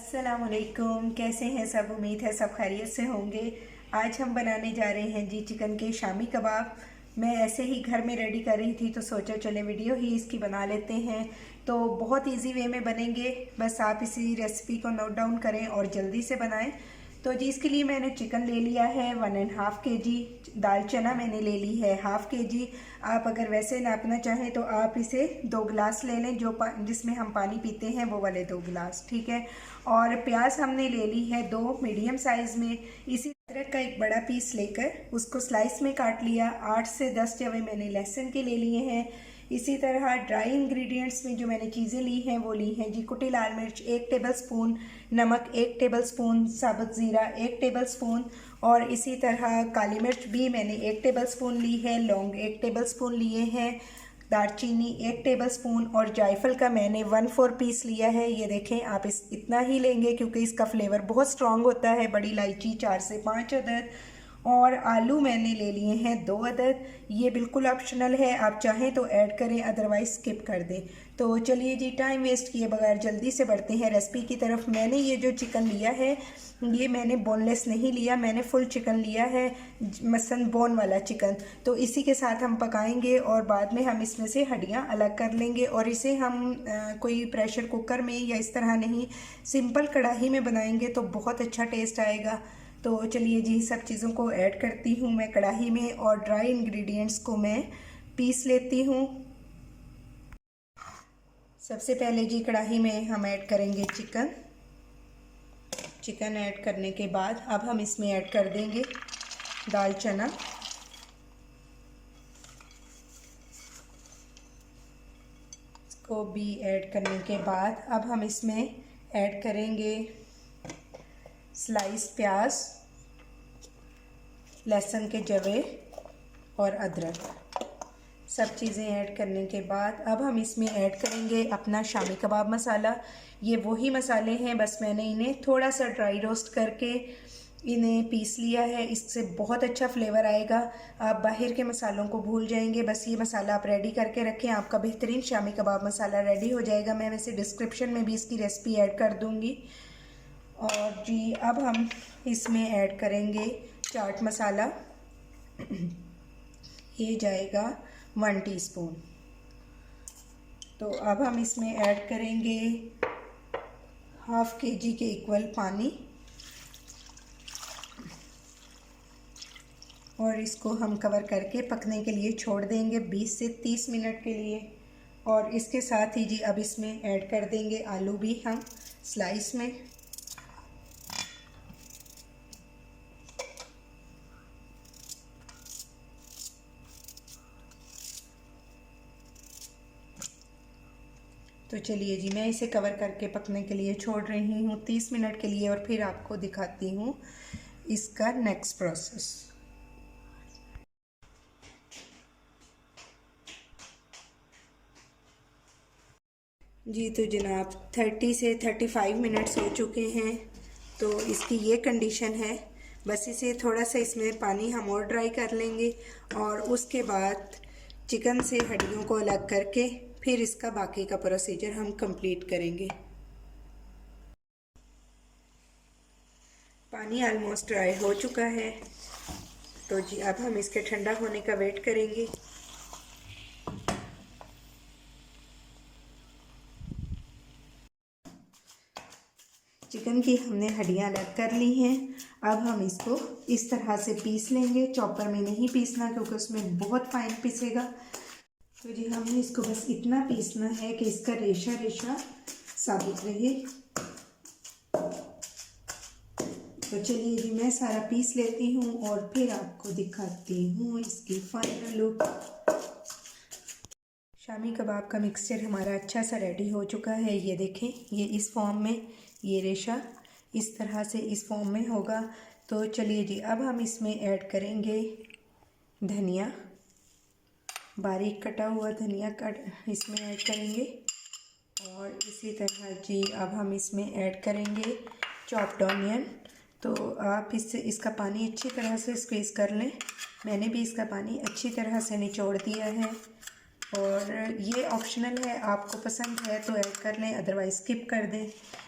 अस्सलामुअलैकुम, कैसे हैं सब। उम्मीद है सब खैरियत से होंगे। आज हम बनाने जा रहे हैं जी चिकन के शामी कबाब। मैं ऐसे ही घर में रेडी कर रही थी तो सोचा चले वीडियो ही इसकी बना लेते हैं। तो बहुत इजी वे में बनेंगे, बस आप इसी रेसिपी को नोट डाउन करें और जल्दी से बनाएं। तो जी इसके लिए मैंने चिकन ले लिया है 1.5 kg। दाल चना मैंने ले ली है 1/2 kg। आप अगर वैसे नापना चाहें तो आप इसे 2 गिलास ले लें, जो जिसमें हम पानी पीते हैं वो वाले 2 गिलास, ठीक है। और प्याज हमने ले ली है 2 मीडियम साइज में। इसी अदरक का एक बड़ा पीस लेकर उसको स्लाइस में काट लिया। 8 से 10 जवे मैंने लहसुन के ले लिए हैं। इसी तरह ड्राई इंग्रेडिएंट्स में जो मैंने चीज़ें ली हैं वो ली हैं जी कुटी लाल मिर्च 1 टेबलस्पून, नमक 1 टेबलस्पून, साबुत ज़ीरा 1 टेबलस्पून, और इसी तरह काली मिर्च भी मैंने 1 टेबलस्पून ली है, लौंग 1 टेबलस्पून लिए हैं, दालचीनी 1 टेबलस्पून, और जायफल का मैंने 1/4 पीस लिया है। ये देखें, आप इतना ही लेंगे क्योंकि इसका फ्लेवर बहुत स्ट्रॉन्ग होता है। बड़ी इलायची 4 से 5 अदद, और आलू मैंने ले लिए हैं 2 अदद। ये बिल्कुल ऑप्शनल है, आप चाहें तो ऐड करें, अदरवाइज स्किप कर दें। तो चलिए जी, टाइम वेस्ट किए बगैर जल्दी से बढ़ते हैं रेसिपी की तरफ। मैंने ये जो चिकन लिया है ये मैंने बोनलेस नहीं लिया, मैंने फुल चिकन लिया है, मसन बोन वाला चिकन। तो इसी के साथ हम पकाएंगे और बाद में हम इसमें से हड्डियाँ अलग कर लेंगे। और इसे हम कोई प्रेशर कुकर में या इस तरह नहीं, सिंपल कढ़ाई में बनाएंगे तो बहुत अच्छा टेस्ट आएगा। तो चलिए जी, सब चीज़ों को ऐड करती हूँ मैं कढ़ाई में, और ड्राई इंग्रेडिएंट्स को मैं पीस लेती हूँ। सबसे पहले जी कढ़ाई में हम ऐड करेंगे चिकन ऐड करने के बाद अब हम इसमें ऐड कर देंगे दाल चना, इसको भी ऐड करने के बाद अब हम इसमें ऐड करेंगे स्लाइस प्याज, लहसुन के जवे और अदरक। सब चीज़ें ऐड करने के बाद अब हम इसमें ऐड करेंगे अपना शामी कबाब मसाला। ये वही मसाले हैं, बस मैंने इन्हें थोड़ा सा ड्राई रोस्ट करके इन्हें पीस लिया है। इससे बहुत अच्छा फ्लेवर आएगा। आप बाहर के मसालों को भूल जाएंगे, बस ये मसाला आप रेडी करके रखें, आपका बेहतरीन शामी कबाब मसाला रेडी हो जाएगा। मैं वैसे डिस्क्रिप्शन में भी इसकी रेसिपी ऐड कर दूँगी। और जी अब हम इसमें ऐड करेंगे चाट मसाला, ये जाएगा 1 टीस्पून। तो अब हम इसमें ऐड करेंगे 1/2 kg के इक्वल पानी, और इसको हम कवर करके पकने के लिए छोड़ देंगे 20 से 30 मिनट के लिए। और इसके साथ ही जी अब इसमें ऐड कर देंगे आलू भी हम स्लाइस में। तो चलिए जी, मैं इसे कवर करके पकने के लिए छोड़ रही हूँ 30 मिनट के लिए, और फिर आपको दिखाती हूँ इसका नेक्स्ट प्रोसेस। जी तो जनाब 30 से 35 मिनट्स हो चुके हैं। तो इसकी ये कंडीशन है, बस इसे थोड़ा सा इसमें पानी हम और ड्राई कर लेंगे, और उसके बाद चिकन से हड्डियों को अलग करके फिर इसका बाकी का प्रोसीजर हम कंप्लीट करेंगे। पानी ऑलमोस्ट ड्राई हो चुका है, तो जी अब हम इसके ठंडा होने का वेट करेंगे। चिकन की हमने हड्डियां अलग कर ली हैं। अब हम इसको इस तरह से पीस लेंगे, चॉपर में नहीं पीसना क्योंकि उसमें बहुत फाइन पीसेगा। तो जी हमने इसको बस इतना पीसना है कि इसका रेशा रेशा साबुत रहे। तो चलिए जी, मैं सारा पीस लेती हूँ और फिर आपको दिखाती हूँ इसकी फाइनल लुक। शामी कबाब का मिक्सचर हमारा अच्छा सा रेडी हो चुका है। ये देखें, ये इस फॉर्म में, ये रेशा इस तरह से इस फॉर्म में होगा। तो चलिए जी, अब हम इसमें ऐड करेंगे धनिया, बारीक कटा हुआ धनिया इसमें ऐड करेंगे। और इसी तरह जी अब हम इसमें ऐड करेंगे चॉप्ड ऑनियन। तो आप इसका पानी अच्छी तरह से स्क्वीज़ कर लें। मैंने भी इसका पानी अच्छी तरह से निचोड़ दिया है। और ये ऑप्शनल है, आपको पसंद है तो ऐड कर लें, अदरवाइज़ स्किप कर दें।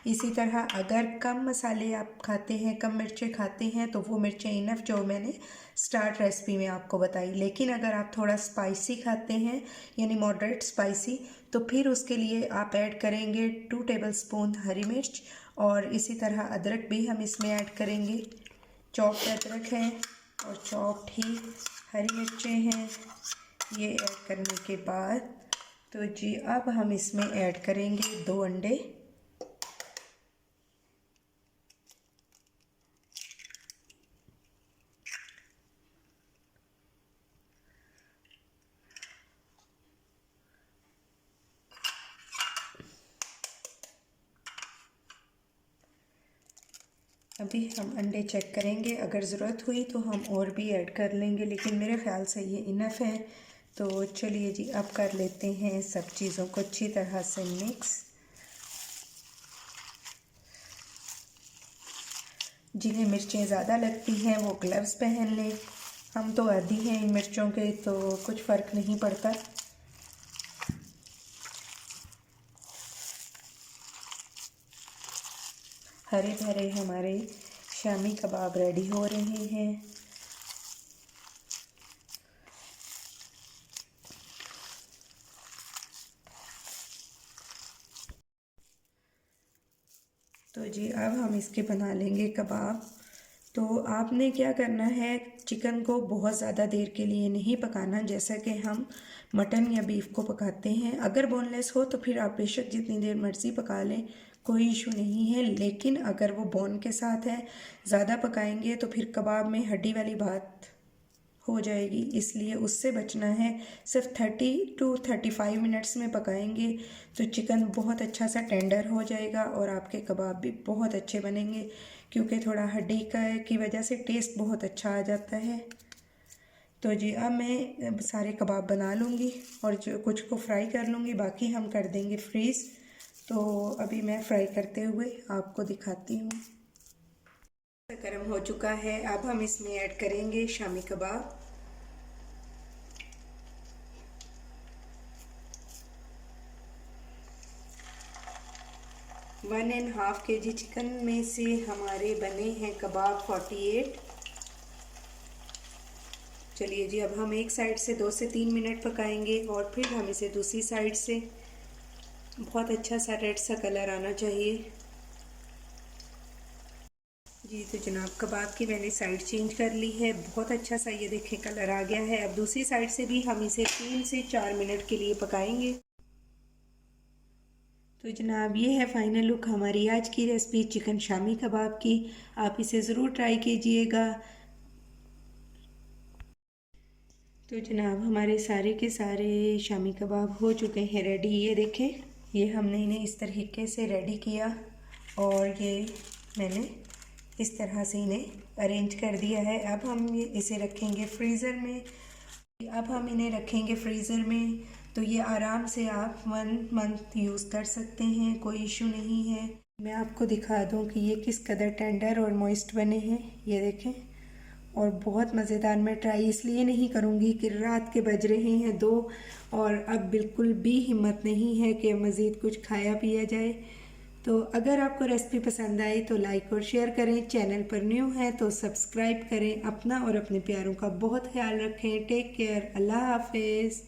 इसी तरह अगर कम मसाले आप खाते हैं, कम मिर्चें खाते हैं तो वो मिर्चें इनफ जो मैंने स्टार्ट रेसिपी में आपको बताई। लेकिन अगर आप थोड़ा स्पाइसी खाते हैं यानी मॉडरेट स्पाइसी, तो फिर उसके लिए आप ऐड करेंगे 2 टेबलस्पून हरी मिर्च, और इसी तरह अदरक भी हम इसमें ऐड करेंगे। चॉप्ड अदरक है और चॉप्ड ही हरी मिर्चें हैं। ये ऐड करने के बाद तो जी अब हम इसमें ऐड करेंगे 2 अंडे। अभी हम अंडे चेक करेंगे, अगर ज़रूरत हुई तो हम और भी ऐड कर लेंगे, लेकिन मेरे ख़्याल से ये इनफ है। तो चलिए जी अब कर लेते हैं सब चीज़ों को अच्छी तरह से मिक्स। जिन्हें मिर्चें ज़्यादा लगती हैं वो ग्लव्स पहन लें। हम तो आदी हैं इन मिर्चों के, तो कुछ फ़र्क नहीं पड़ता। हरे भरे हमारे शामी कबाब रेडी हो रहे हैं। तो जी अब हम इसके बना लेंगे कबाब। तो आपने क्या करना है, चिकन को बहुत ज़्यादा देर के लिए नहीं पकाना, जैसा कि हम मटन या बीफ को पकाते हैं। अगर बोनलेस हो तो फिर आप बेशक जितनी देर मर्ज़ी पका लें, कोई इशू नहीं है। लेकिन अगर वो बोन के साथ है, ज़्यादा पकाएंगे तो फिर कबाब में हड्डी वाली बात हो जाएगी, इसलिए उससे बचना है। सिर्फ 30 to 35 मिनट्स में पकाएंगे तो चिकन बहुत अच्छा सा टेंडर हो जाएगा और आपके कबाब भी बहुत अच्छे बनेंगे, क्योंकि थोड़ा हड्डी का की वजह से टेस्ट बहुत अच्छा आ जाता है। तो जी अब मैं सारे कबाब बना लूँगी और जो कुछ को फ्राई कर लूँगी, बाकी हम कर देंगे फ्रीज़। तो अभी मैं फ्राई करते हुए आपको दिखाती हूँ। गर्म हो चुका है, अब हम इसमें ऐड करेंगे shami kebab. One and half के जी चिकन में से हमारे बने हैं कबाब 48। चलिए जी अब हम एक साइड से 2 से 3 मिनट पकाएंगे और फिर हम इसे दूसरी साइड से, बहुत अच्छा सा रेड सा कलर आना चाहिए। जी तो जनाब कबाब की मैंने साइड चेंज कर ली है, बहुत अच्छा सा ये देखें कलर आ गया है। अब दूसरी साइड से भी हम इसे 3 से 4 मिनट के लिए पकाएंगे। तो जनाब ये है फाइनल लुक हमारी आज की रेसिपी चिकन शामी कबाब की। आप इसे ज़रूर ट्राई कीजिएगा। तो जनाब हमारे सारे के सारे शामी कबाब हो चुके हैं रेडी। ये देखें, ये हमने इन्हें इस तरीके से रेडी किया और ये मैंने इस तरह से इन्हें अरेंज कर दिया है। अब हम इसे रखेंगे फ्रीज़र में। अब हम इन्हें रखेंगे फ्रीज़र में, तो ये आराम से आप 1 मंथ यूज़ कर सकते हैं, कोई इशू नहीं है। मैं आपको दिखा दूं कि ये किस कदर टेंडर और मॉइस्ट बने हैं, ये देखें। और बहुत मज़ेदार। मैं ट्राई इसलिए नहीं करूँगी कि रात के बज रहे हैं 2 और अब बिल्कुल भी हिम्मत नहीं है कि मज़ीद कुछ खाया पिया जाए। तो अगर आपको रेसिपी पसंद आई तो लाइक और शेयर करें, चैनल पर न्यू है तो सब्सक्राइब करें। अपना और अपने प्यारों का बहुत ख्याल रखें। टेक केयर, अल्लाह हाफिज़।